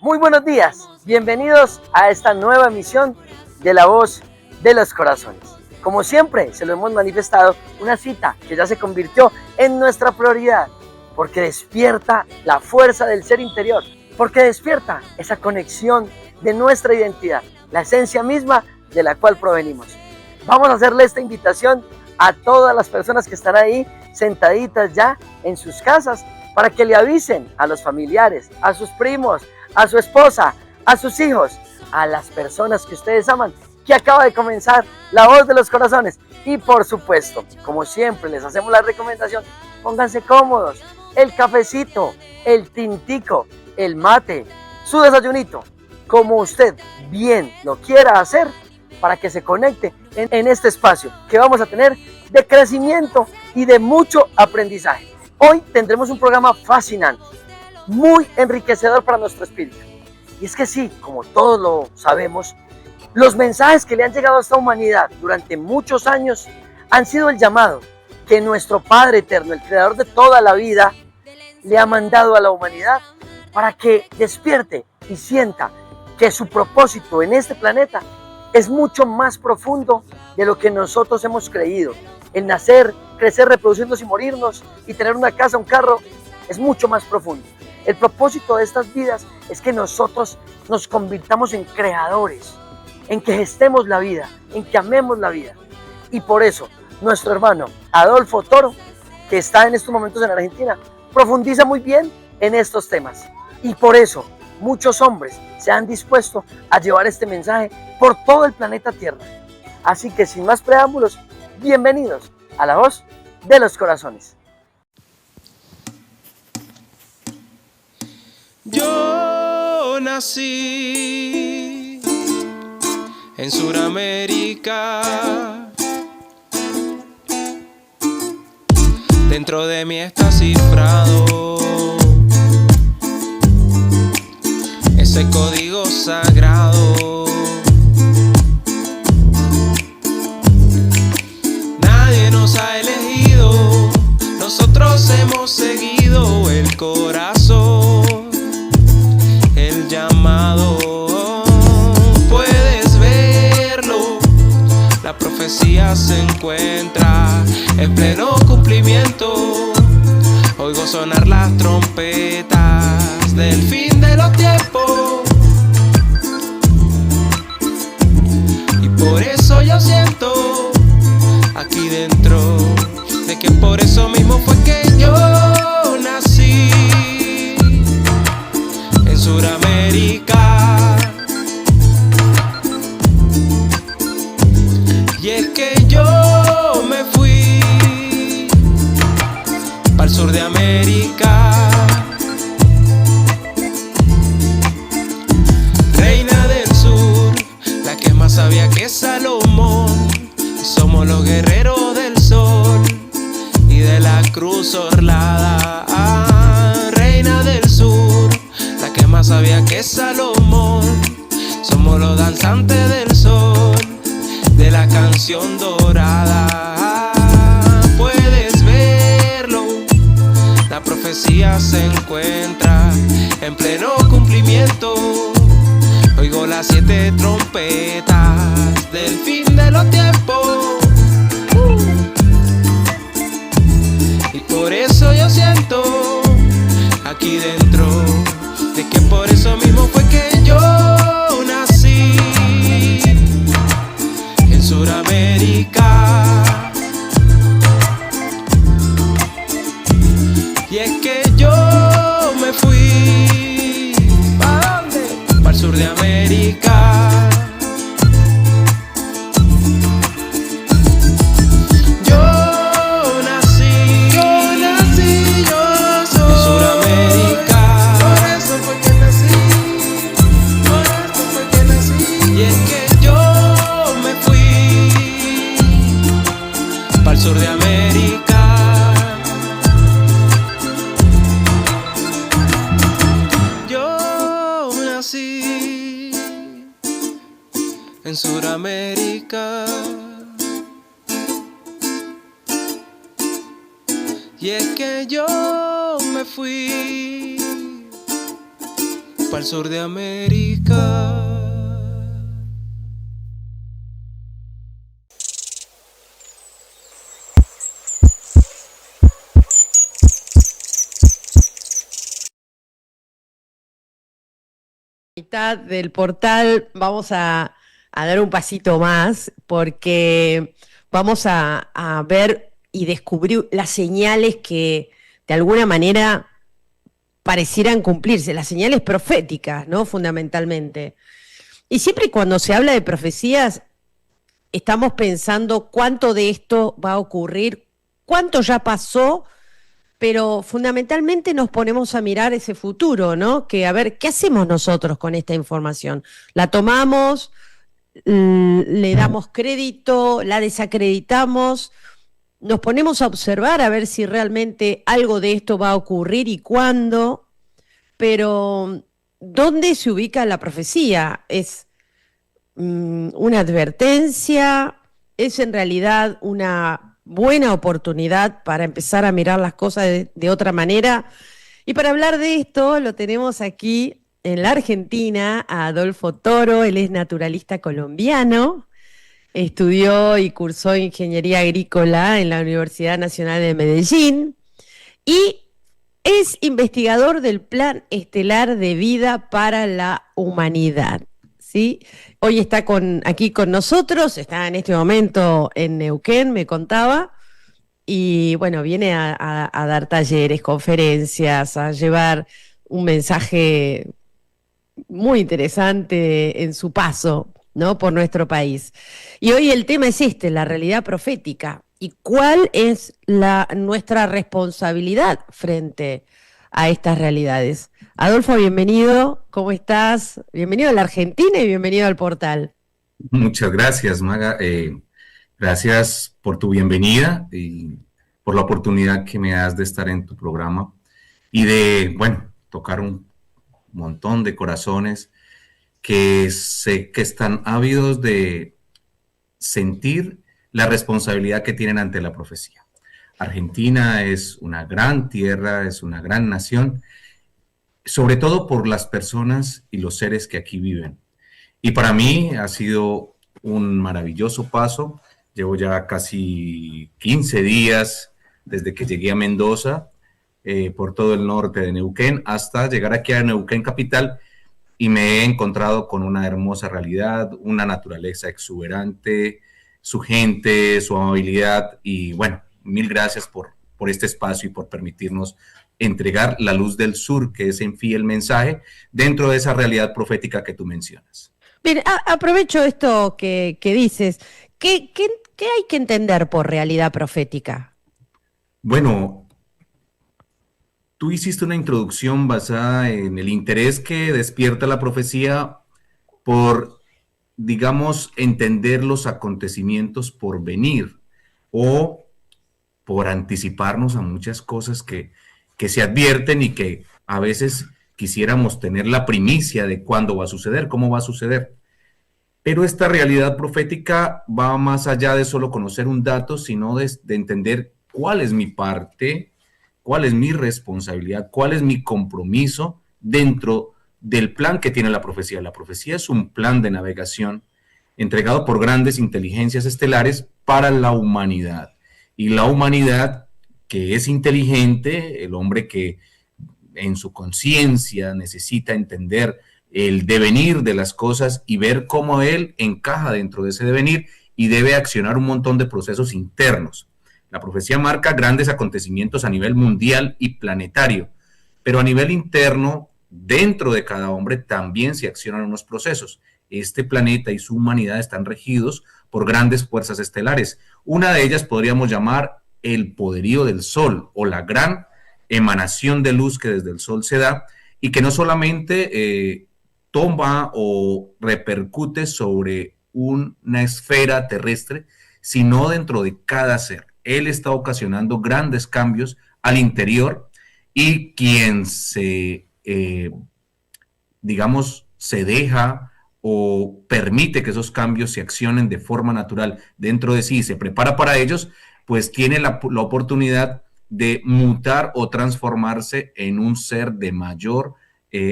Muy buenos días, bienvenidos a esta nueva emisión de La Voz de los Corazones. Como siempre, se lo hemos manifestado, una cita que ya se convirtió en nuestra prioridad, porque despierta la fuerza del ser interior, porque despierta esa conexión de nuestra identidad, la esencia misma de la cual provenimos. Vamos a hacerle esta invitación a todas las personas que están ahí sentaditas ya en sus casas para que le avisen a los familiares, a sus primos, a su esposa, a sus hijos, a las personas que ustedes aman, que acaba de comenzar La Voz de los Corazones. Y por supuesto, como siempre les hacemos la recomendación, pónganse cómodos, el cafecito, el tintico, el mate, su desayunito, como usted bien lo quiera hacer, para que se conecte en este espacio que vamos a tener de crecimiento y de mucho aprendizaje. Hoy tendremos un programa fascinante, muy enriquecedor para nuestro espíritu. Y es que sí, como todos lo sabemos, los mensajes que le han llegado a esta humanidad durante muchos años han sido el llamado que nuestro Padre Eterno, el Creador de toda la vida, le ha mandado a la humanidad para que despierte y sienta que su propósito en este planeta es mucho más profundo de lo que nosotros hemos creído. El nacer, crecer, reproducirnos y morirnos y tener una casa, un carro, es mucho más profundo. El propósito de estas vidas es que nosotros nos convirtamos en creadores, en que gestemos la vida, en que amemos la vida. Y por eso, nuestro hermano Adolfo Toro, que está en estos momentos en Argentina, profundiza muy bien en estos temas. Y por eso, muchos hombres se han dispuesto a llevar este mensaje por todo el planeta Tierra. Así que sin más preámbulos, bienvenidos a La Voz de los Corazones. Yo nací en Sudamérica, dentro de mí está cifrado ese código sagrado. Nadie nos ha elegido, nosotros hemos seguido el corazón, el llamado. Puedes verlo, la profecía se encuentra en pleno cumplimiento. Oigo sonar las trompetas del fin de los tiempos, y por eso yo siento aquí dentro de que por eso mismo fue que yo nací en Sudamérica. Y es que yo me fui para el sur de América. Reina del sur, la que es más sabia que Salomón. Somos los guerreros del sol y de la cruz orlada. Reina del sur, la que es más sabia que Salomón. Somos los danzantes del sol, de la canción dorada. Puedes verlo, la profecía se encuentra en pleno cumplimiento. Oigo las 7 trompetas del fin de los tiempos, y por eso yo siento aquí dentro de que por eso mismo fue que yo nací en Sudamérica. Y es que yo me fui ¿para dónde? Para el sur de América. Yo nací, yo soy en Sudamérica. Por eso fue que nací, por eso fue que nací. Y es que yo me fui para el sur de América. Yo nací en Sudamérica. Y es que yo me fui pa'l sur de América. Mitad del portal vamos a dar un pasito más porque vamos a ver y descubrir las señales que de alguna manera parecieran cumplirse, las señales proféticas, ¿no? Fundamentalmente. Y siempre cuando se habla de profecías, estamos pensando cuánto de esto va a ocurrir, cuánto ya pasó, pero fundamentalmente nos ponemos a mirar ese futuro, ¿no? Que a ver, ¿qué hacemos nosotros con esta información? ¿La tomamos, le damos crédito, la desacreditamos? Nos ponemos a observar a ver si realmente algo de esto va a ocurrir y cuándo, pero ¿dónde se ubica la profecía? ¿Es una advertencia? ¿Es en realidad una buena oportunidad para empezar a mirar las cosas de otra manera? Y para hablar de esto lo tenemos aquí en la Argentina a Adolfo Toro. Él es naturalista colombiano, estudió y cursó ingeniería agrícola en la Universidad Nacional de Medellín y es investigador del Plan Estelar de Vida para la Humanidad, ¿sí? Hoy está aquí con nosotros, está en este momento en Neuquén, me contaba, y bueno, viene a dar talleres, conferencias, a llevar un mensaje muy interesante en su paso, ¿no?, por nuestro país. Y hoy el tema es la realidad profética. ¿Y cuál es nuestra responsabilidad frente a estas realidades? Adolfo, bienvenido, ¿cómo estás? Bienvenido a la Argentina y bienvenido al portal. Muchas gracias, Maga. Gracias por tu bienvenida y por la oportunidad que me das de estar en tu programa y de, bueno, tocar un montón de corazones que sé que están ávidos de sentir la responsabilidad que tienen ante la profecía. Argentina es una gran tierra, es una gran nación, sobre todo por las personas y los seres que aquí viven. Y para mí ha sido un maravilloso paso. Llevo ya casi 15 días desde que llegué a Mendoza, por todo el norte de Neuquén, hasta llegar aquí a Neuquén capital, y me he encontrado con una hermosa realidad, una naturaleza exuberante, su gente, su amabilidad, y bueno, mil gracias por este espacio y por permitirnos entregar la luz del sur, que es en fin el mensaje, dentro de esa realidad profética que tú mencionas. Bien, aprovecho esto que dices. ¿Qué hay que entender por realidad profética? Bueno, tú hiciste una introducción basada en el interés que despierta la profecía por, digamos, entender los acontecimientos por venir o por anticiparnos a muchas cosas que se advierten y que a veces quisiéramos tener la primicia de cuándo va a suceder, cómo va a suceder. Pero esta realidad profética va más allá de solo conocer un dato, sino de entender cuál es mi parte, cuál es mi responsabilidad, cuál es mi compromiso dentro del plan que tiene la profecía. La profecía es un plan de navegación entregado por grandes inteligencias estelares para la humanidad. Y la humanidad que es inteligente, el hombre que en su conciencia necesita entender el devenir de las cosas y ver cómo él encaja dentro de ese devenir y debe accionar un montón de procesos internos. La profecía marca grandes acontecimientos a nivel mundial y planetario, pero a nivel interno, dentro de cada hombre, también se accionan unos procesos. Este planeta y su humanidad están regidos por grandes fuerzas estelares. Una de ellas podríamos llamar el poderío del Sol o la gran emanación de luz que desde el Sol se da y que no solamente toma o repercute sobre una esfera terrestre, sino dentro de cada ser. Él está ocasionando grandes cambios al interior y quien digamos, se deja o permite que esos cambios se accionen de forma natural dentro de sí y se prepara para ellos, pues tiene la oportunidad de mutar o transformarse en un ser de mayor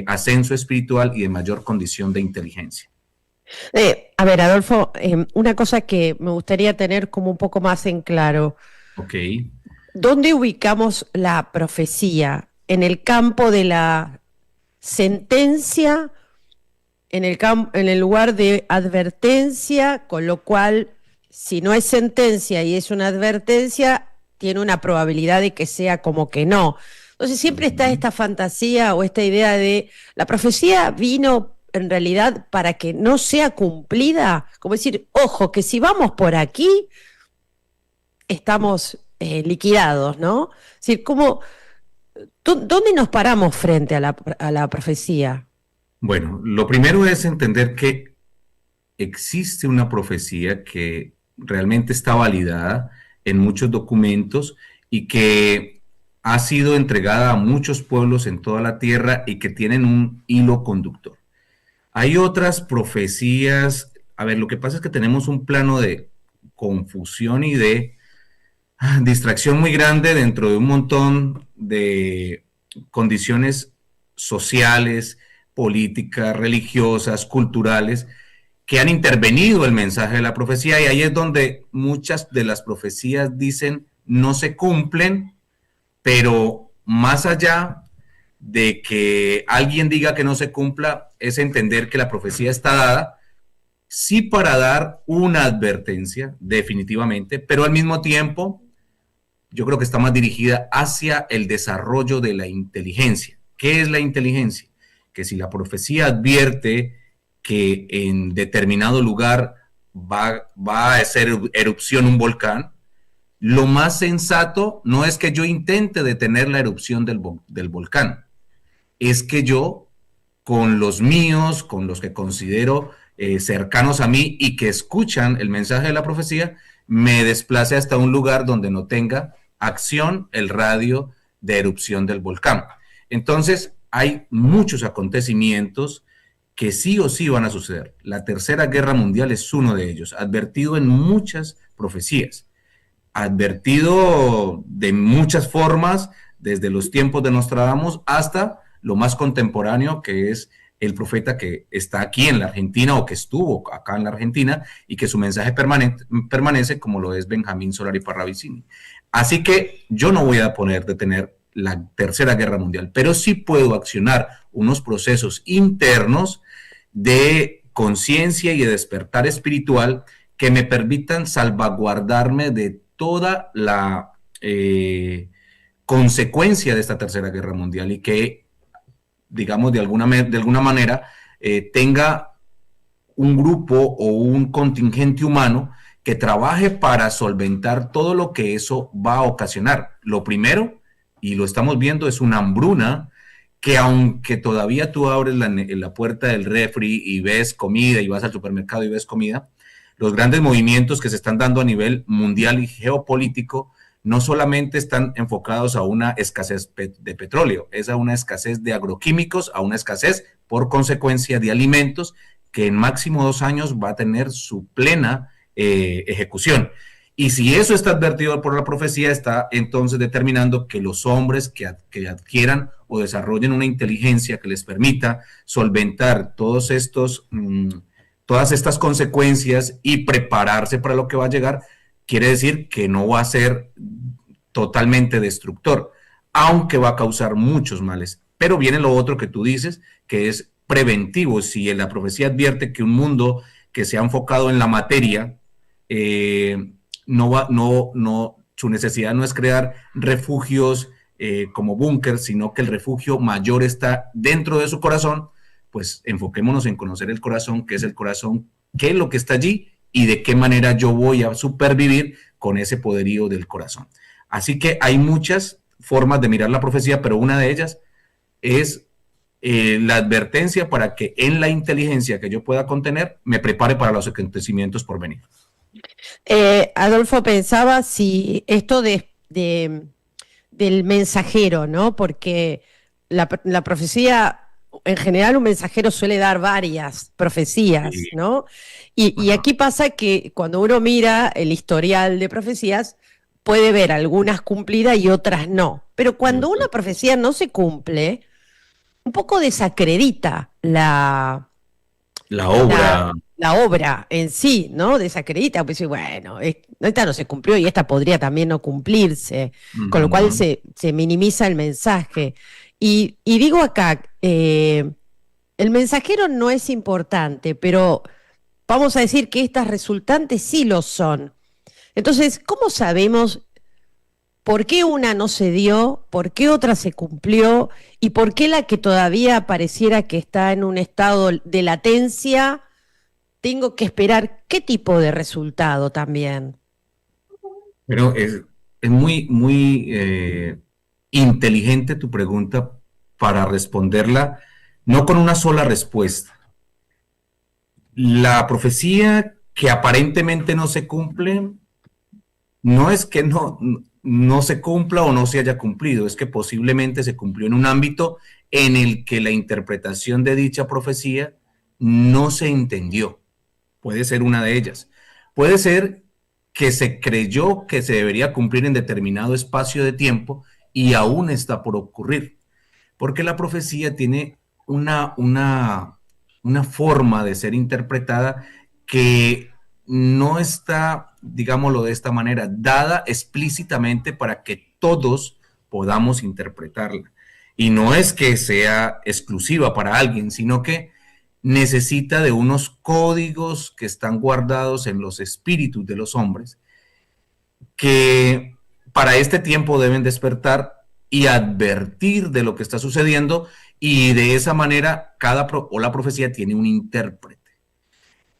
ascenso espiritual y de mayor condición de inteligencia. A ver, Adolfo, una cosa que me gustaría tener como un poco más en claro. Ok. ¿Dónde ubicamos la profecía? ¿En el campo de la sentencia? ¿En el lugar de advertencia? Con lo cual, si no es sentencia y es una advertencia, tiene una probabilidad de que sea como que no. Entonces siempre está esta fantasía o esta idea de la profecía vino en realidad para que no sea cumplida, como decir, ojo, que si vamos por aquí, estamos liquidados, ¿no? Es decir, ¿dónde nos paramos frente a la profecía? Bueno, lo primero es entender que existe una profecía que realmente está validada en muchos documentos y que ha sido entregada a muchos pueblos en toda la tierra y que tienen un hilo conductor. Hay otras profecías, a ver, lo que pasa es que tenemos un plano de confusión y de distracción muy grande dentro de un montón de condiciones sociales, políticas, religiosas, culturales, que han intervenido el mensaje de la profecía, y ahí es donde muchas de las profecías dicen no se cumplen, pero más allá de que alguien diga que no se cumpla, es entender que la profecía está dada, sí, para dar una advertencia, definitivamente, pero al mismo tiempo yo creo que está más dirigida hacia el desarrollo de la inteligencia. ¿Qué es la inteligencia? Que si la profecía advierte que en determinado lugar va a hacer erupción un volcán, lo más sensato no es que yo intente detener la erupción del volcán, es que yo, con los míos, con los que considero cercanos a mí y que escuchan el mensaje de la profecía, me desplace hasta un lugar donde no tenga acción el radio de erupción del volcán. Entonces, hay muchos acontecimientos que sí o sí van a suceder. La Tercera Guerra Mundial es uno de ellos, advertido en muchas profecías, advertido de muchas formas, desde los tiempos de Nostradamus hasta lo más contemporáneo, que es el profeta que está aquí en la Argentina o que estuvo acá en la Argentina y que su mensaje permanece, como lo es Benjamín Solari Parravicini. Así que yo no voy a detener la Tercera Guerra Mundial, pero sí puedo accionar unos procesos internos de conciencia y de despertar espiritual que me permitan salvaguardarme de toda la consecuencia de esta Tercera Guerra Mundial y que, digamos, de alguna manera tenga un grupo o un contingente humano que trabaje para solventar todo lo que eso va a ocasionar. Lo primero, y lo estamos viendo, es una hambruna que, aunque todavía tú abres la puerta del refri y ves comida y vas al supermercado y ves comida, los grandes movimientos que se están dando a nivel mundial y geopolítico no solamente están enfocados a una escasez de petróleo, es a una escasez de agroquímicos, a una escasez por consecuencia de alimentos que en máximo 2 años va a tener su plena ejecución. Y si eso está advertido por la profecía, está entonces determinando que los hombres que adquieran o desarrollen una inteligencia que les permita solventar todas estas consecuencias y prepararse para lo que va a llegar, quiere decir que no va a ser totalmente destructor, aunque va a causar muchos males. Pero viene lo otro que tú dices, que es preventivo. Si la profecía advierte que un mundo que se ha enfocado en la materia, su necesidad no es crear refugios como búnker, sino que el refugio mayor está dentro de su corazón, pues enfoquémonos en conocer el corazón, qué es el corazón, qué es lo que está allí y de qué manera yo voy a supervivir con ese poderío del corazón. Así que hay muchas formas de mirar la profecía, pero una de ellas es la advertencia para que en la inteligencia que yo pueda contener me prepare para los acontecimientos por venir. Adolfo, pensaba si esto del mensajero, ¿no? Porque la profecía, en general un mensajero suele dar varias profecías, Sí. ¿no? Y aquí pasa que cuando uno mira el historial de profecías, puede ver algunas cumplidas y otras no. Pero cuando una profecía no se cumple, un poco desacredita La obra. la obra en sí, ¿no? Desacredita, pues bueno, esta no se cumplió y esta podría también no cumplirse, con lo cual Ujú. se minimiza el mensaje. Y digo acá, el mensajero no es importante, pero vamos a decir que estas resultantes sí lo son. Entonces, ¿cómo sabemos por qué una no se dio, por qué otra se cumplió y por qué la que todavía pareciera que está en un estado de latencia, tengo que esperar qué tipo de resultado también? Pero es muy, muy inteligente tu pregunta para responderla, no con una sola respuesta. La profecía que aparentemente no se cumple, no es que no se cumpla o no se haya cumplido, es que posiblemente se cumplió en un ámbito en el que la interpretación de dicha profecía no se entendió. Puede ser una de ellas. Puede ser que se creyó que se debería cumplir en determinado espacio de tiempo y aún está por ocurrir. Porque la profecía tiene una forma de ser interpretada que no está, digámoslo de esta manera, dada explícitamente para que todos podamos interpretarla. Y no es que sea exclusiva para alguien, sino que necesita de unos códigos que están guardados en los espíritus de los hombres, que para este tiempo deben despertar y advertir de lo que está sucediendo, y de esa manera la profecía tiene un intérprete.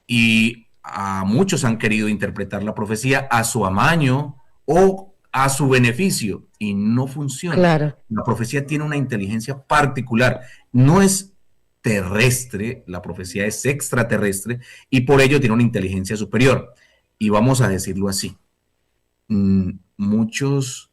Y a muchos han querido interpretar la profecía a su amaño o a su beneficio, y no funciona. Claro. La profecía tiene una inteligencia particular, no es terrestre, la profecía es extraterrestre, y por ello tiene una inteligencia superior. Y vamos a decirlo así, muchos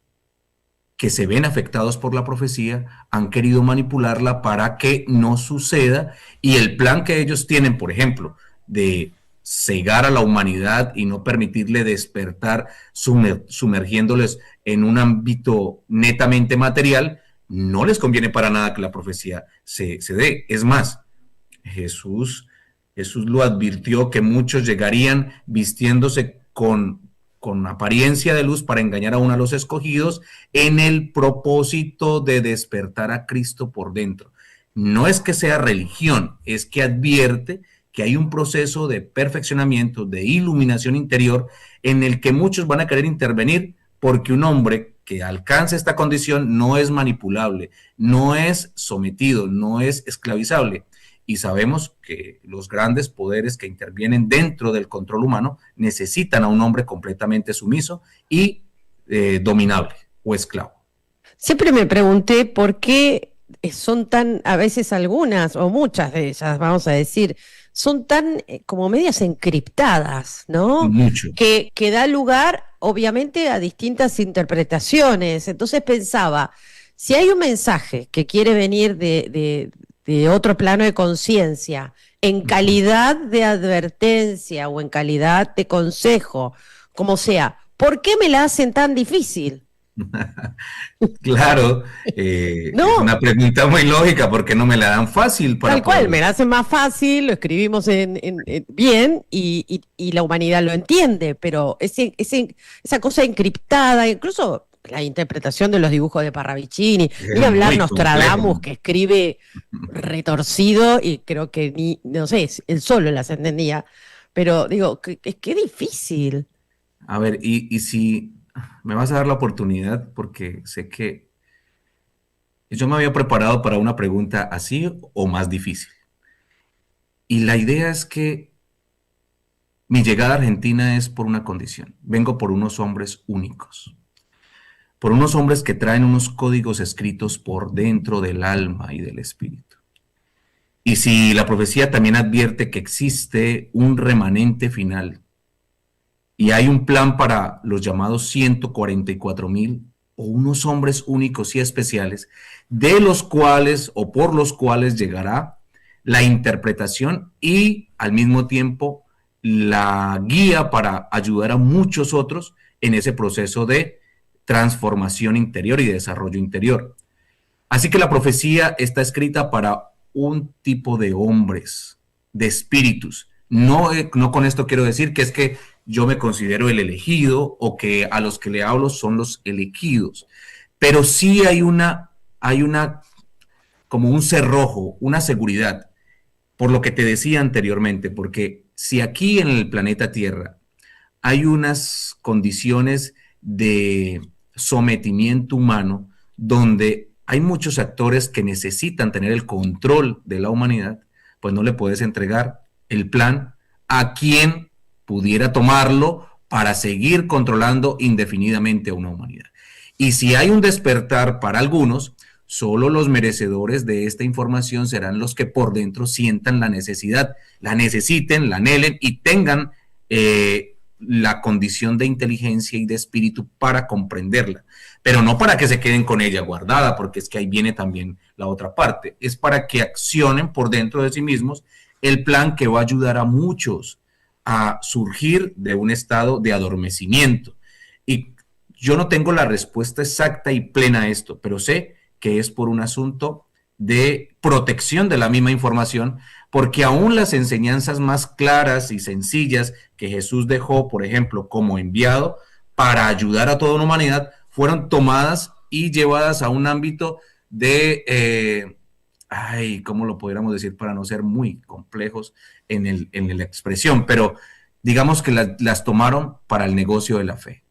que se ven afectados por la profecía han querido manipularla para que no suceda, y el plan que ellos tienen, por ejemplo, de cegar a la humanidad y no permitirle despertar, sumergiéndoles en un ámbito netamente material, no les conviene para nada que la profecía se dé. Es más, Jesús lo advirtió, que muchos llegarían vistiéndose con apariencia de luz para engañar aún a los escogidos, en el propósito de despertar a Cristo por dentro. No es que sea religión, es que advierte que hay un proceso de perfeccionamiento, de iluminación interior, en el que muchos van a querer intervenir, porque un hombre que alcance esta condición no es manipulable, no es sometido, no es esclavizable. Y sabemos que los grandes poderes que intervienen dentro del control humano necesitan a un hombre completamente sumiso y dominable o esclavo. Siempre me pregunté por qué son tan, a veces algunas o muchas de ellas, vamos a decir, son tan como medias encriptadas, ¿no? Mucho. Que da lugar, obviamente, a distintas interpretaciones. Entonces pensaba, si hay un mensaje que quiere venir de otro plano de conciencia, en calidad de advertencia o en calidad de consejo, como sea, ¿por qué me la hacen tan difícil? Claro, No, es una pregunta muy lógica, porque no me la dan fácil para tal cual, poder. me la hacen más fácil, lo escribimos bien y la humanidad lo entiende, pero esa cosa encriptada, incluso la interpretación de los dibujos de Parravicini, ni Es hablar muy Nostradamus, complejo. que escribe retorcido y creo que ni, no sé, él solo las entendía, pero digo, qué difícil. A ver, y si me vas a dar la oportunidad, porque sé que yo me había preparado para una pregunta así o más difícil. Y la idea es que mi llegada a Argentina es por una condición. Vengo por unos hombres únicos, por unos hombres que traen unos códigos escritos por dentro del alma y del espíritu. Y si la profecía también advierte que existe un remanente final y hay un plan para los llamados 144,000, o unos hombres únicos y especiales, de los cuales o por los cuales llegará la interpretación y al mismo tiempo la guía para ayudar a muchos otros en ese proceso de transformación interior y de desarrollo interior. Así que la profecía está escrita para un tipo de hombres, de espíritus. No, no con esto quiero decir que es que yo me considero el elegido o que a los que le hablo son los elegidos, pero sí hay una como un cerrojo, una seguridad, por lo que te decía anteriormente, porque si aquí en el planeta Tierra hay unas condiciones de sometimiento humano donde hay muchos actores que necesitan tener el control de la humanidad, pues no le puedes entregar el plan a quien pudiera tomarlo para seguir controlando indefinidamente a una humanidad. Y si hay un despertar para algunos, solo los merecedores de esta información serán los que por dentro sientan la necesidad, la necesiten, la anhelen y tengan la condición de inteligencia y de espíritu para comprenderla, pero no para que se queden con ella guardada, porque es que ahí viene también la otra parte, es para que accionen por dentro de sí mismos el plan que va a ayudar a muchos a surgir de un estado de adormecimiento. Y yo no tengo la respuesta exacta y plena a esto, pero sé que es por un asunto de protección de la misma información, porque aún las enseñanzas más claras y sencillas que Jesús dejó, por ejemplo, como enviado para ayudar a toda la humanidad, fueron tomadas y llevadas a un ámbito de, ¿cómo lo podríamos decir para no ser muy complejos en la expresión? Pero digamos que las tomaron para el negocio de la fe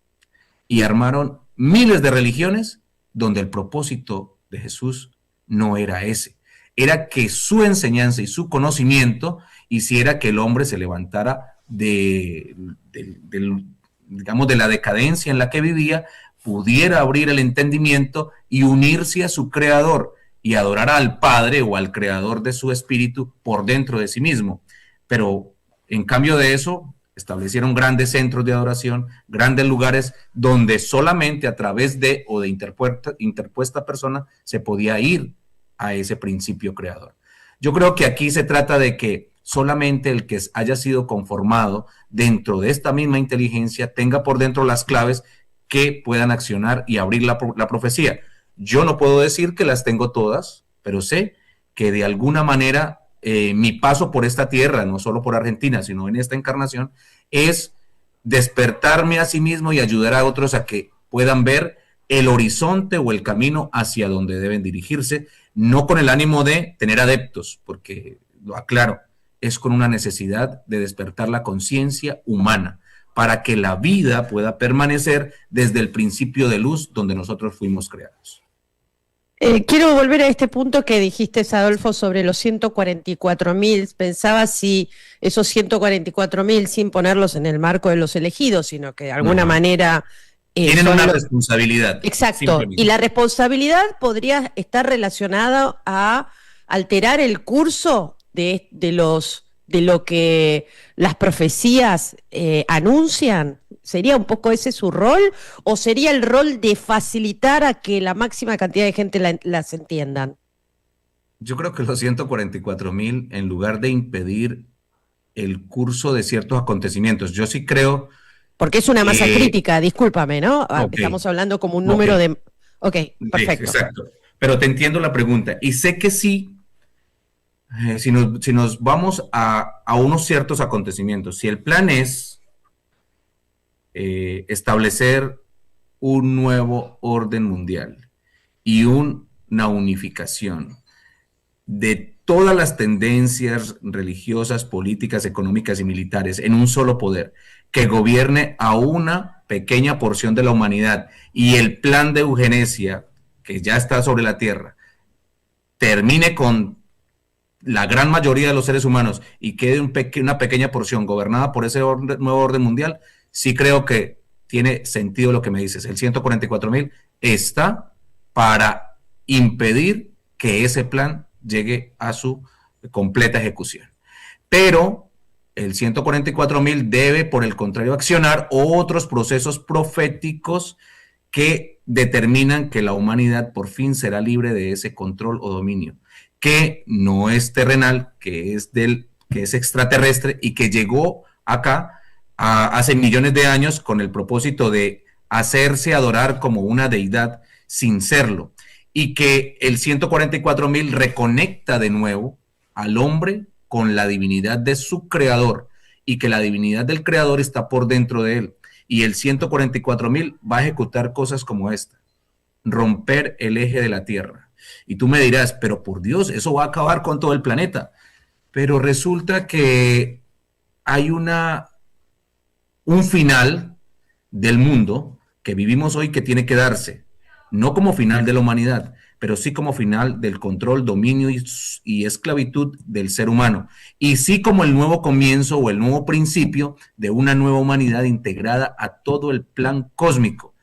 y armaron miles de religiones donde el propósito de Jesús no era ese. Era que su enseñanza y su conocimiento hiciera que el hombre se levantara digamos, de la decadencia en la que vivía, pudiera abrir el entendimiento y unirse a su creador y adorar al Padre o al creador de su espíritu por dentro de sí mismo. Pero en cambio de eso, establecieron grandes centros de adoración, grandes lugares donde solamente a través de o de interpuesta persona se podía ir a ese principio creador. Yo creo que aquí se trata de que solamente el que haya sido conformado dentro de esta misma inteligencia tenga por dentro las claves que puedan accionar y abrir la profecía. Yo no puedo decir que las tengo todas, pero sé que de alguna manera mi paso por esta tierra, no solo por Argentina, sino en esta encarnación, es despertarme a sí mismo y ayudar a otros a que puedan ver el horizonte o el camino hacia donde deben dirigirse, no con el ánimo de tener adeptos, porque lo aclaro, es con una necesidad de despertar la conciencia humana para que la vida pueda permanecer desde el principio de luz donde nosotros fuimos creados. Quiero volver a este punto que dijiste, Adolfo, sobre los 144.000. Pensaba si esos 144.000, sin ponerlos en el marco de los elegidos, sino que de alguna manera... tienen una responsabilidad. Exacto, y la responsabilidad podría estar relacionada a alterar el curso de lo que las profecías anuncian. ¿Sería un poco ese su rol? ¿O sería el rol de facilitar a que la máxima cantidad de gente las entiendan? Yo creo que los 144.000, en lugar de impedir el curso de ciertos acontecimientos, yo sí creo... Porque es una masa crítica, discúlpame, ¿no? Okay. Estamos hablando como un número de... Ok, perfecto. Exacto, pero te entiendo la pregunta. Y sé que sí, si nos vamos a unos ciertos acontecimientos, si el plan es establecer un nuevo orden mundial y una unificación de todas las tendencias religiosas, políticas, económicas y militares en un solo poder que gobierne a una pequeña porción de la humanidad, y el plan de eugenesia que ya está sobre la tierra termine con la gran mayoría de los seres humanos y quede una pequeña porción gobernada por ese nuevo orden mundial, sí creo que tiene sentido lo que me dices. El 144.000 está para impedir que ese plan llegue a su completa ejecución. Pero el 144.000 debe, por el contrario, accionar otros procesos proféticos que determinan que la humanidad por fin será libre de ese control o dominio, que no es terrenal, que es extraterrestre y que llegó acá hace millones de años con el propósito de hacerse adorar como una deidad sin serlo. y que el 144.000 reconecta de nuevo al hombre con la divinidad de su creador y que la divinidad del creador está por dentro de él. Y el 144.000 va a ejecutar cosas como esta: romper el eje de la Tierra. Y tú me dirás, pero por Dios, eso va a acabar con todo el planeta. Pero resulta que hay un final del mundo que vivimos hoy que tiene que darse, no como final de la humanidad, pero sí como final del control, dominio y esclavitud del ser humano, y sí como el nuevo comienzo o el nuevo principio de una nueva humanidad integrada a todo el plan cósmico.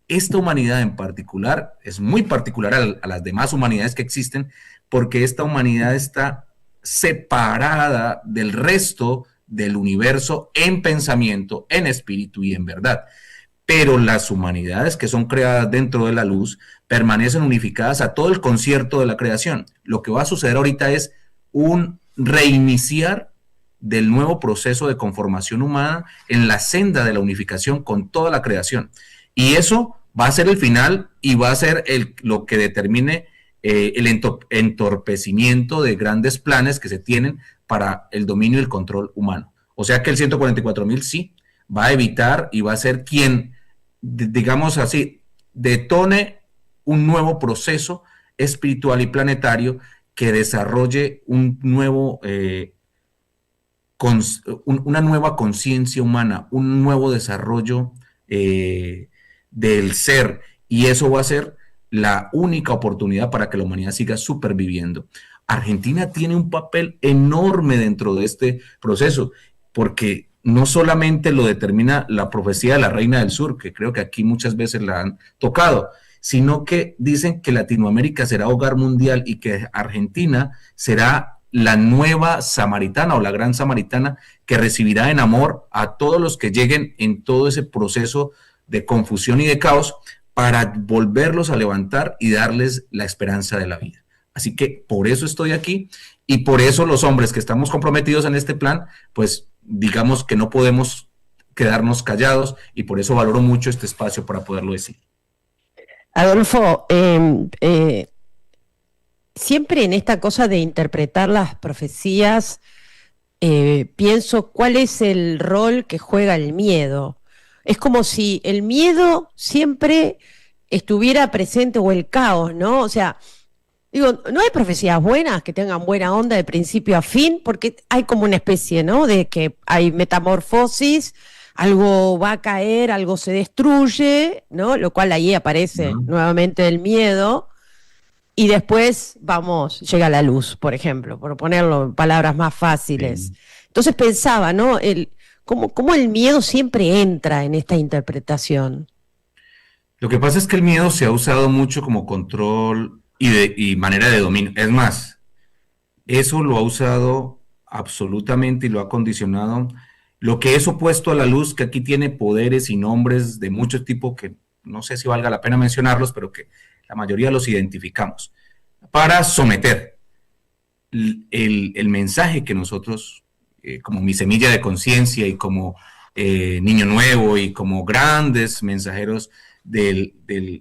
Esta humanidad en particular es muy particular a las demás humanidades que existen, porque esta humanidad está separada del resto del universo en pensamiento, en espíritu y en verdad. Pero las humanidades que son creadas dentro de la luz permanecen unificadas a todo el concierto de la creación. Lo que va a suceder ahorita es un reiniciar del nuevo proceso de conformación humana en la senda de la unificación con toda la creación. Y eso va a ser el final y va a ser lo que determine el entorpecimiento de grandes planes que se tienen para el dominio y el control humano. O sea que el 144.000 sí va a evitar y va a ser quien, digamos así, detone un nuevo proceso espiritual y planetario que desarrolle una nueva conciencia humana, un nuevo desarrollo del ser, y eso va a ser la única oportunidad para que la humanidad siga superviviendo. Argentina tiene un papel enorme dentro de este proceso, porque no solamente lo determina la profecía de la Reina del Sur, que creo que aquí muchas veces la han tocado, sino que dicen que Latinoamérica será hogar mundial y que Argentina será la nueva samaritana o la gran samaritana que recibirá en amor a todos los que lleguen en todo ese proceso de confusión y de caos para volverlos a levantar y darles la esperanza de la vida. Así que por eso estoy aquí y por eso los hombres que estamos comprometidos en este plan, pues digamos que no podemos quedarnos callados y por eso valoro mucho este espacio para poderlo decir. Adolfo, siempre en esta cosa de interpretar las profecías, pienso cuál es el rol que juega el miedo. Es como si el miedo siempre estuviera presente o el caos, ¿no? O sea, digo, no hay profecías buenas que tengan buena onda de principio a fin, porque hay como una especie, ¿no? De que hay metamorfosis, algo va a caer, algo se destruye, ¿no? Lo cual ahí aparece nuevamente el miedo. Y después, llega la luz, por ejemplo, por ponerlo en palabras más fáciles. Sí. Entonces pensaba, ¿no? ¿Cómo el miedo siempre entra en esta interpretación? Lo que pasa es que el miedo se ha usado mucho como control y manera de dominio. Es más, eso lo ha usado absolutamente y lo ha condicionado. Lo que es opuesto a la luz, que aquí tiene poderes y nombres de muchos tipos que no sé si valga la pena mencionarlos, pero que la mayoría los identificamos, para someter el mensaje que nosotros, como mi semilla de conciencia y como niño nuevo y como grandes mensajeros del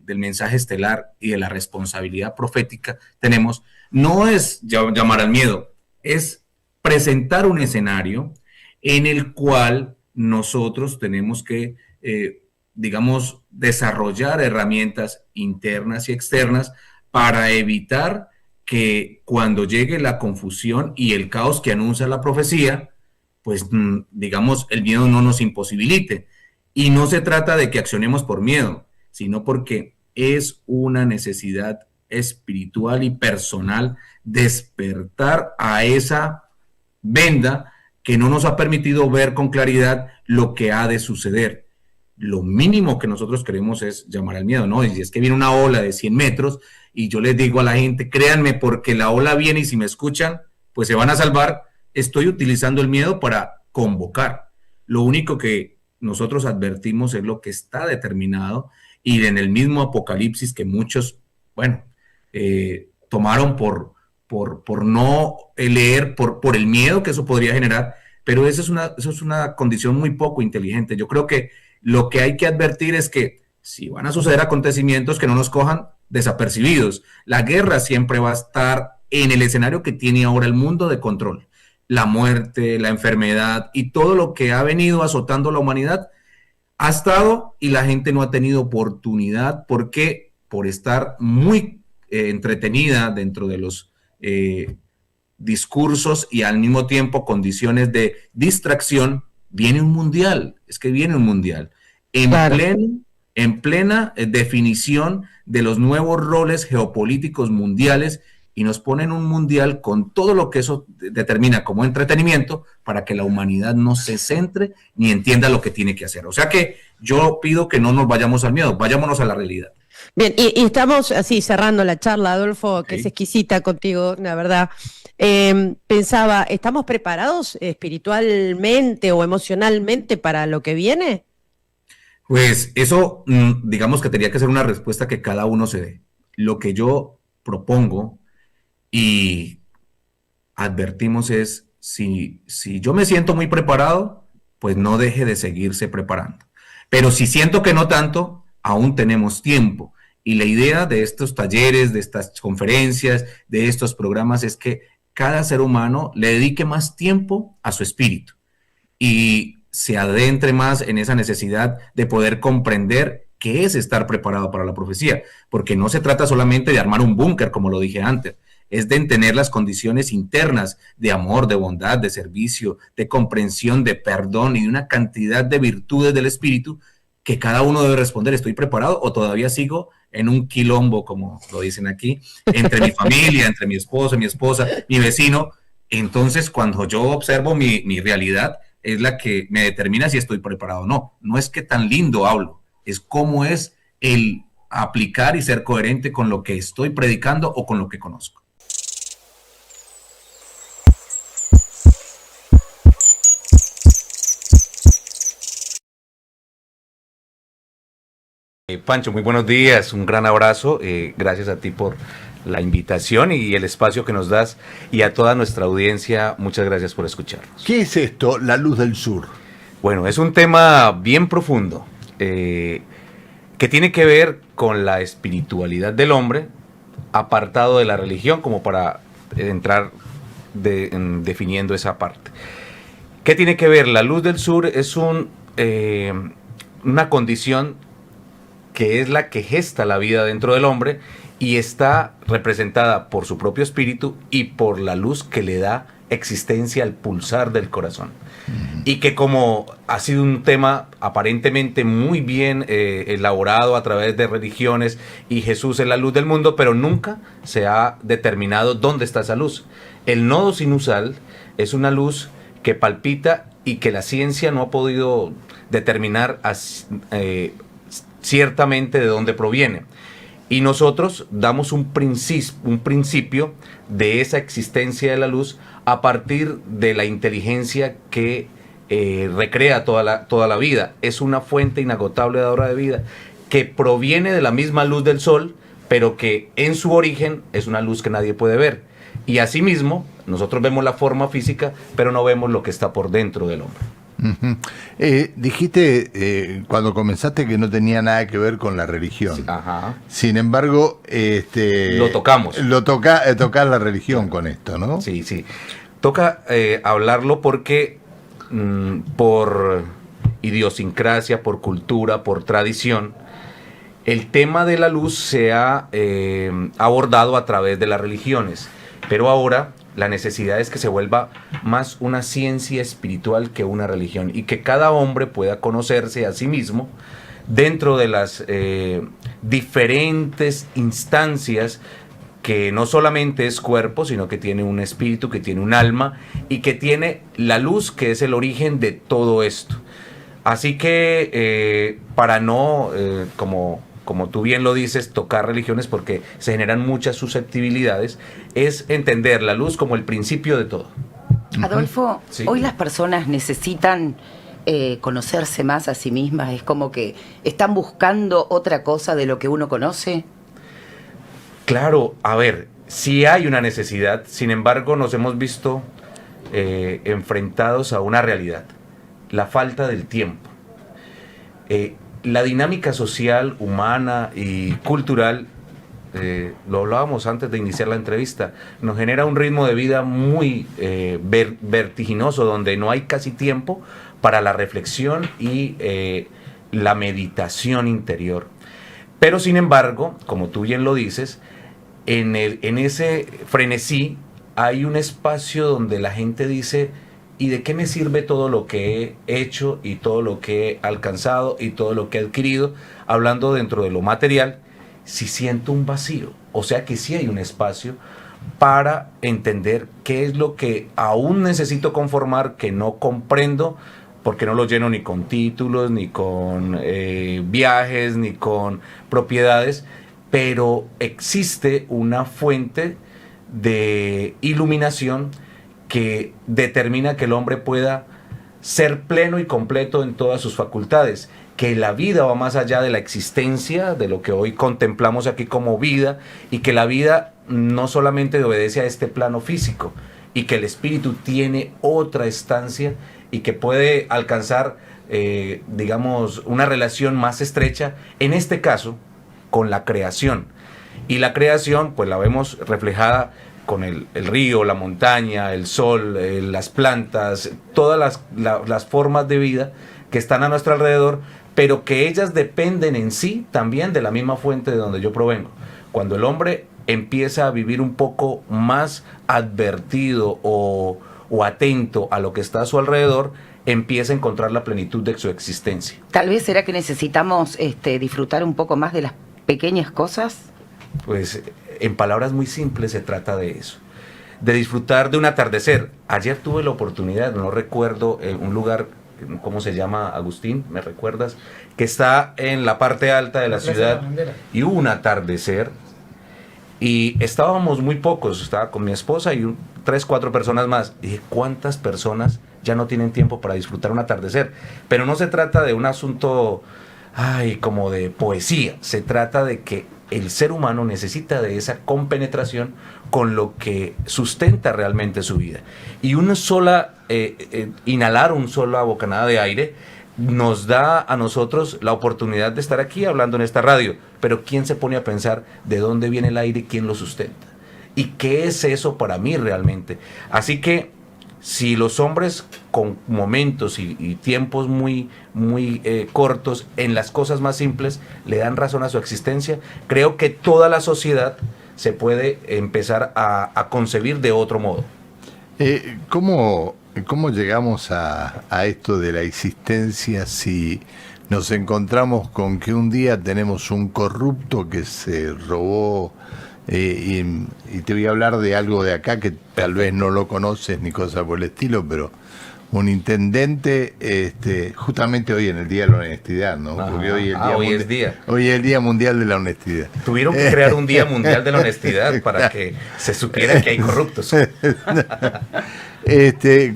mensaje estelar y de la responsabilidad profética tenemos, no es llamar al miedo, es presentar un escenario en el cual nosotros tenemos que, digamos, desarrollar herramientas internas y externas para evitar que cuando llegue la confusión y el caos que anuncia la profecía, pues, digamos, el miedo no nos imposibilite. Y no se trata de que accionemos por miedo, sino porque es una necesidad espiritual y personal despertar a esa venda que no nos ha permitido ver con claridad lo que ha de suceder. Lo mínimo que nosotros queremos es llamar al miedo, ¿no? Y es que viene una ola de 100 metros y yo les digo a la gente, créanme, porque la ola viene y si me escuchan, pues se van a salvar. Estoy utilizando el miedo para convocar. Lo único que nosotros advertimos es lo que está determinado y en el mismo Apocalipsis que muchos, tomaron por no leer, por el miedo que eso podría generar, pero eso es una condición muy poco inteligente. Yo creo que lo que hay que advertir es que si van a suceder acontecimientos que no nos cojan desapercibidos. La guerra siempre va a estar en el escenario que tiene ahora el mundo de control. La muerte, la enfermedad y todo lo que ha venido azotando la humanidad ha estado y la gente no ha tenido oportunidad. ¿Por qué? Por estar muy entretenida dentro de los discursos y al mismo tiempo condiciones de distracción. Viene un mundial, es que viene un mundial. Claro. En plena definición de los nuevos roles geopolíticos mundiales, y nos ponen un mundial con todo lo que eso determina como entretenimiento para que la humanidad no se centre ni entienda lo que tiene que hacer. O sea que yo pido que no nos vayamos al miedo, vayámonos a la realidad. Bien, y estamos así cerrando la charla, Adolfo, que es exquisita contigo, la verdad. Pensaba, ¿estamos preparados espiritualmente o emocionalmente para lo que viene? Pues eso, digamos que tendría que ser una respuesta que cada uno se dé. Lo que yo propongo y advertimos es, si yo me siento muy preparado, pues no deje de seguirse preparando. Pero si siento que no tanto, aún tenemos tiempo. Y la idea de estos talleres, de estas conferencias, de estos programas es que cada ser humano le dedique más tiempo a su espíritu y se adentre más en esa necesidad de poder comprender qué es estar preparado para la profecía, porque no se trata solamente de armar un búnker, como lo dije antes, es de tener las condiciones internas de amor, de bondad, de servicio, de comprensión, de perdón y de una cantidad de virtudes del espíritu que cada uno debe responder, ¿estoy preparado o todavía sigo en un quilombo, como lo dicen aquí, entre mi familia, entre mi esposo, mi esposa, mi vecino? Entonces, cuando yo observo mi realidad, es la que me determina si estoy preparado o no. No es que tan lindo hablo, es cómo es el aplicar y ser coherente con lo que estoy predicando o con lo que conozco. Pancho, muy buenos días, un gran abrazo, gracias a ti por la invitación y el espacio que nos das, y a toda nuestra audiencia, muchas gracias por escucharnos. ¿Qué es esto, la luz del sur? Bueno, es un tema bien profundo, que tiene que ver con la espiritualidad del hombre, apartado de la religión, como para entrar definiendo esa parte. ¿Qué tiene que ver? La luz del sur es una condición que es la que gesta la vida dentro del hombre y está representada por su propio espíritu y por la luz que le da existencia al pulsar del corazón. Y que, como ha sido un tema aparentemente muy bien elaborado a través de religiones y Jesús es la luz del mundo, pero nunca se ha determinado dónde está esa luz. El nodo sinusal es una luz que palpita y que la ciencia no ha podido determinar ciertamente de dónde proviene. Y nosotros damos un principio de esa existencia de la luz a partir de la inteligencia que recrea toda la vida. Es una fuente inagotable dadora de vida que proviene de la misma luz del sol, pero que en su origen es una luz que nadie puede ver. Y asimismo, nosotros vemos la forma física, pero no vemos lo que está por dentro del hombre. Dijiste cuando comenzaste que no tenía nada que ver con la religión. Sí, ajá. Sin embargo, lo tocamos. Tocar la religión con esto, ¿no? Sí, sí. Toca hablarlo porque por idiosincrasia, por cultura, por tradición, el tema de la luz se ha abordado a través de las religiones, pero ahora la necesidad es que se vuelva más una ciencia espiritual que una religión y que cada hombre pueda conocerse a sí mismo dentro de las diferentes instancias que no solamente es cuerpo, sino que tiene un espíritu, que tiene un alma y que tiene la luz, que es el origen de todo esto. Así que para no, como tú bien lo dices, tocar religiones porque se generan muchas susceptibilidades, es entender la luz como el principio de todo. Adolfo, Sí. hoy las personas necesitan conocerse más a sí mismas, es como que están buscando otra cosa de lo que uno conoce. Claro, a ver, sí hay una necesidad, sin embargo nos hemos visto enfrentados a una realidad, la falta del tiempo. la dinámica social, humana y cultural, lo hablábamos antes de iniciar la entrevista, nos genera un ritmo de vida muy vertiginoso, donde no hay casi tiempo para la reflexión y la meditación interior. Pero sin embargo, como tú bien lo dices, en ese frenesí hay un espacio donde la gente dice: ¿y de qué me sirve todo lo que he hecho y todo lo que he alcanzado y todo lo que he adquirido, hablando dentro de lo material, si siento un vacío? O sea que sí hay un espacio para entender qué es lo que aún necesito conformar, que no comprendo, porque no lo lleno ni con títulos, ni con viajes, ni con propiedades, pero existe una fuente de iluminación que determina que el hombre pueda ser pleno y completo en todas sus facultades, que la vida va más allá de la existencia, de lo que hoy contemplamos aquí como vida, y que la vida no solamente obedece a este plano físico, y que el espíritu tiene otra estancia y que puede alcanzar, digamos, una relación más estrecha, en este caso, con la creación. Y la creación, pues la vemos reflejada con el río, la montaña, el sol, las plantas, todas las formas de vida que están a nuestro alrededor, pero que ellas dependen en sí también de la misma fuente de donde yo provengo. Cuando el hombre empieza a vivir un poco más advertido o atento a lo que está a su alrededor, empieza a encontrar la plenitud de su existencia. Tal vez será que necesitamos disfrutar un poco más de las pequeñas cosas. Pues en palabras muy simples se trata de eso, de disfrutar de un atardecer. Ayer tuve la oportunidad, no recuerdo un lugar, ¿cómo se llama, Agustín? ¿Me recuerdas? Que está en la parte alta de la ciudad, y hubo un atardecer y estábamos muy pocos, estaba con mi esposa y 3, 4 personas más. Y dije, ¿cuántas personas ya no tienen tiempo para disfrutar un atardecer? Pero no se trata de un asunto como de poesía, se trata de que el ser humano necesita de esa compenetración con lo que sustenta realmente su vida. Y inhalar una sola bocanada de aire nos da a nosotros la oportunidad de estar aquí hablando en esta radio. Pero ¿quién se pone a pensar de dónde viene el aire y quién lo sustenta? ¿Y qué es eso para mí realmente? Así que si los hombres con momentos y tiempos muy cortos en las cosas más simples le dan razón a su existencia, creo que toda la sociedad se puede empezar a concebir de otro modo. ¿Cómo llegamos a esto de la existencia si nos encontramos con que un día tenemos un corrupto que se robó? Y te voy a hablar de algo de acá que tal vez no lo conoces ni cosa por el estilo, pero un intendente, justamente hoy en el Día de la Honestidad, ¿no? Porque hoy es el Día Mundial de la Honestidad. Tuvieron que crear un Día Mundial de la Honestidad para que se supiera que hay corruptos.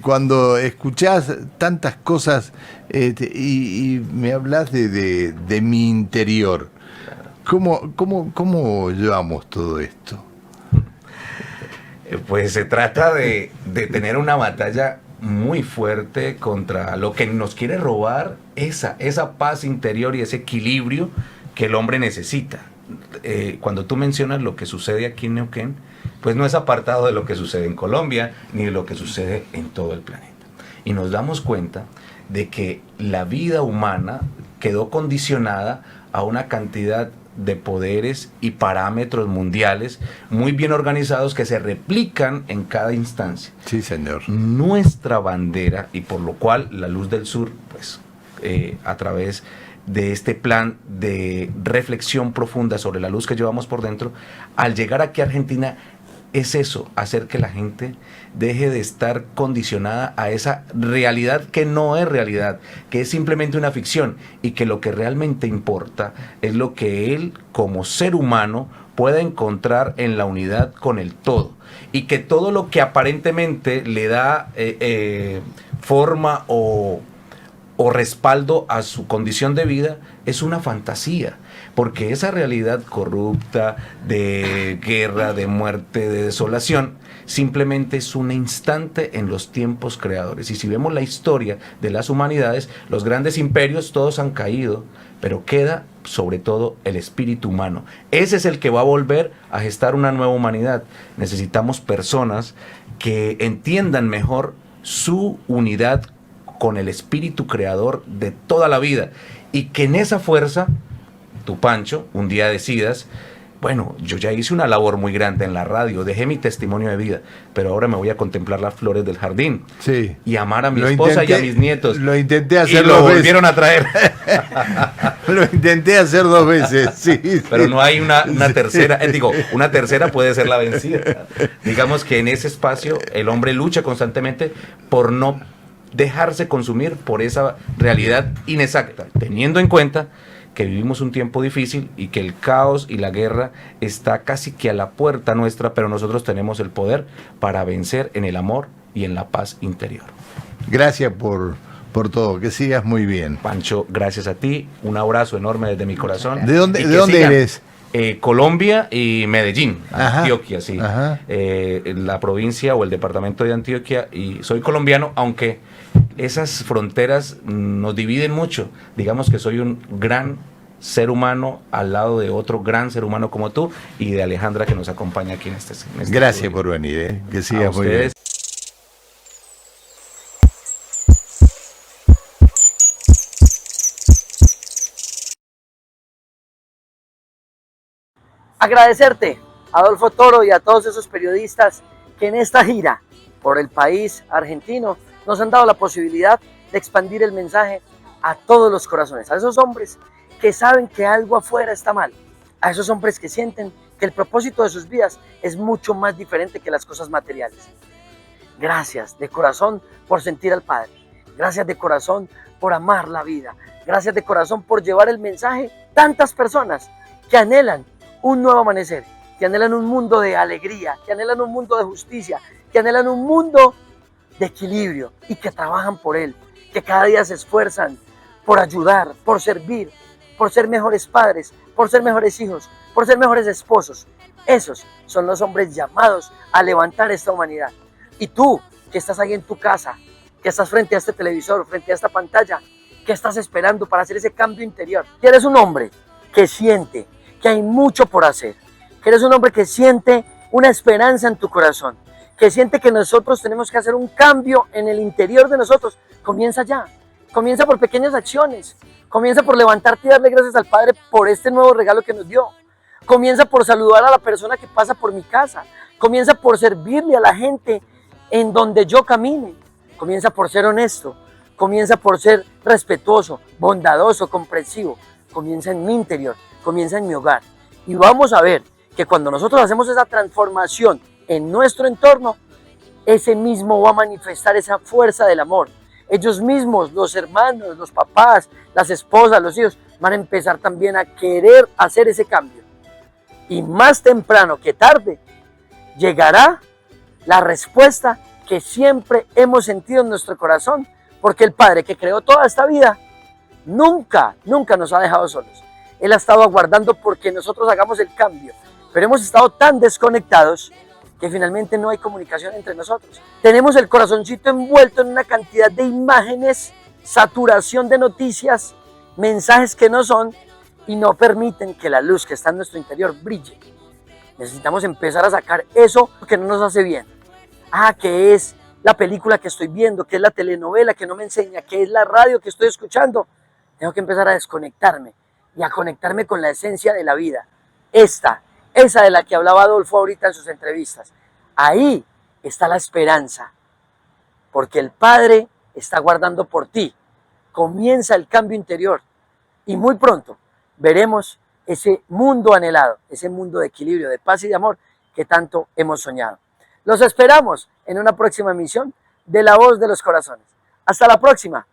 Cuando escuchás tantas cosas y me hablas de mi interior, ¿Cómo llevamos todo esto? Pues se trata de tener una batalla muy fuerte contra lo que nos quiere robar esa paz interior y ese equilibrio que el hombre necesita. Cuando tú mencionas lo que sucede aquí en Neuquén, pues no es apartado de lo que sucede en Colombia ni de lo que sucede en todo el planeta. Y nos damos cuenta de que la vida humana quedó condicionada a una cantidad de poderes y parámetros mundiales muy bien organizados que se replican en cada instancia. Sí, señor. Nuestra bandera, y por lo cual la Luz del Sur, pues a través de este plan de reflexión profunda sobre la luz que llevamos por dentro, al llegar aquí a Argentina, es eso, hacer que la gente deje de estar condicionada a esa realidad que no es realidad, que es simplemente una ficción, y que lo que realmente importa es lo que él como ser humano pueda encontrar en la unidad con el todo, y que todo lo que aparentemente le da forma o o respaldo a su condición de vida es una fantasía, porque esa realidad corrupta de guerra, de muerte, de desolación, simplemente es un instante en los tiempos creadores. Y si vemos la historia de las humanidades, los grandes imperios todos han caído, pero queda sobre todo el espíritu humano. Ese es el que va a volver a gestar una nueva humanidad. Necesitamos personas que entiendan mejor su unidad con el espíritu creador de toda la vida, y que en esa fuerza, tú, Pancho, un día decidas, bueno, yo ya hice una labor muy grande en la radio, dejé mi testimonio de vida, pero ahora me voy a contemplar las flores del jardín, Sí. y amar a mi esposa y a mis nietos. Lo intenté hacer y lo 2 veces. volvieron a traer. Lo intenté hacer 2 veces, sí. Pero sí. no hay una Sí. tercera, una tercera puede ser la vencida. Digamos que en ese espacio el hombre lucha constantemente por no dejarse consumir por esa realidad inexacta, teniendo en cuenta que vivimos un tiempo difícil y que el caos y la guerra está casi que a la puerta nuestra, pero nosotros tenemos el poder para vencer en el amor y en la paz interior. Gracias por todo, que sigas muy bien. Pancho, gracias a ti, un abrazo enorme desde mi corazón. ¿De dónde, Y que de dónde sigan. eres? Colombia y Medellín, Ajá. Antioquia, sí. Ajá. La provincia o el departamento de Antioquia, y soy colombiano, aunque esas fronteras nos dividen mucho. Digamos que soy un gran ser humano al lado de otro gran ser humano como tú y de Alejandra, que nos acompaña aquí en este Gracias estudio. por venir, que A sigas muy bien. ustedes. Agradecerte, Adolfo Toro, y a todos esos periodistas que en esta gira por el país argentino nos han dado la posibilidad de expandir el mensaje a todos los corazones, a esos hombres que saben que algo afuera está mal, a esos hombres que sienten que el propósito de sus vidas es mucho más diferente que las cosas materiales. Gracias de corazón por sentir al Padre, gracias de corazón por amar la vida, gracias de corazón por llevar el mensaje a tantas personas que anhelan un nuevo amanecer, que anhelan un mundo de alegría, que anhelan un mundo de justicia, que anhelan un mundo de equilibrio y que trabajan por él, que cada día se esfuerzan por ayudar, por servir, por ser mejores padres, por ser mejores hijos, por ser mejores esposos. Esos son los hombres llamados a levantar esta humanidad. Y tú, que estás ahí en tu casa, que estás frente a este televisor, frente a esta pantalla, ¿qué estás esperando para hacer ese cambio interior? Que eres un hombre que siente que hay mucho por hacer, que eres un hombre que siente una esperanza en tu corazón, que siente que nosotros tenemos que hacer un cambio en el interior de nosotros. Comienza ya, comienza por pequeñas acciones, comienza por levantarte y darle gracias al Padre por este nuevo regalo que nos dio, comienza por saludar a la persona que pasa por mi casa, comienza por servirle a la gente en donde yo camine, comienza por ser honesto, comienza por ser respetuoso, bondadoso, comprensivo, comienza en mi interior, comienza en mi hogar. Y vamos a ver que cuando nosotros hacemos esa transformación en nuestro entorno, ese mismo va a manifestar esa fuerza del amor. Ellos mismos, los hermanos, los papás, las esposas, los hijos, van a empezar también a querer hacer ese cambio. Y más temprano que tarde, llegará la respuesta que siempre hemos sentido en nuestro corazón, porque el Padre que creó toda esta vida, nunca nos ha dejado solos. Él ha estado aguardando porque nosotros hagamos el cambio, pero hemos estado tan desconectados que finalmente no hay comunicación entre nosotros. Tenemos el corazoncito envuelto en una cantidad de imágenes, saturación de noticias, mensajes que no son y no permiten que la luz que está en nuestro interior brille. Necesitamos empezar a sacar eso que no nos hace bien. Que es la película que estoy viendo, que es la telenovela que no me enseña, que es la radio que estoy escuchando. Tengo que empezar a desconectarme y a conectarme con la esencia de la vida. Esa de la que hablaba Adolfo ahorita en sus entrevistas. Ahí está la esperanza, porque el Padre está guardando por ti. Comienza el cambio interior y muy pronto veremos ese mundo anhelado, ese mundo de equilibrio, de paz y de amor que tanto hemos soñado. Los esperamos en una próxima emisión de La Voz de los Corazones. Hasta la próxima.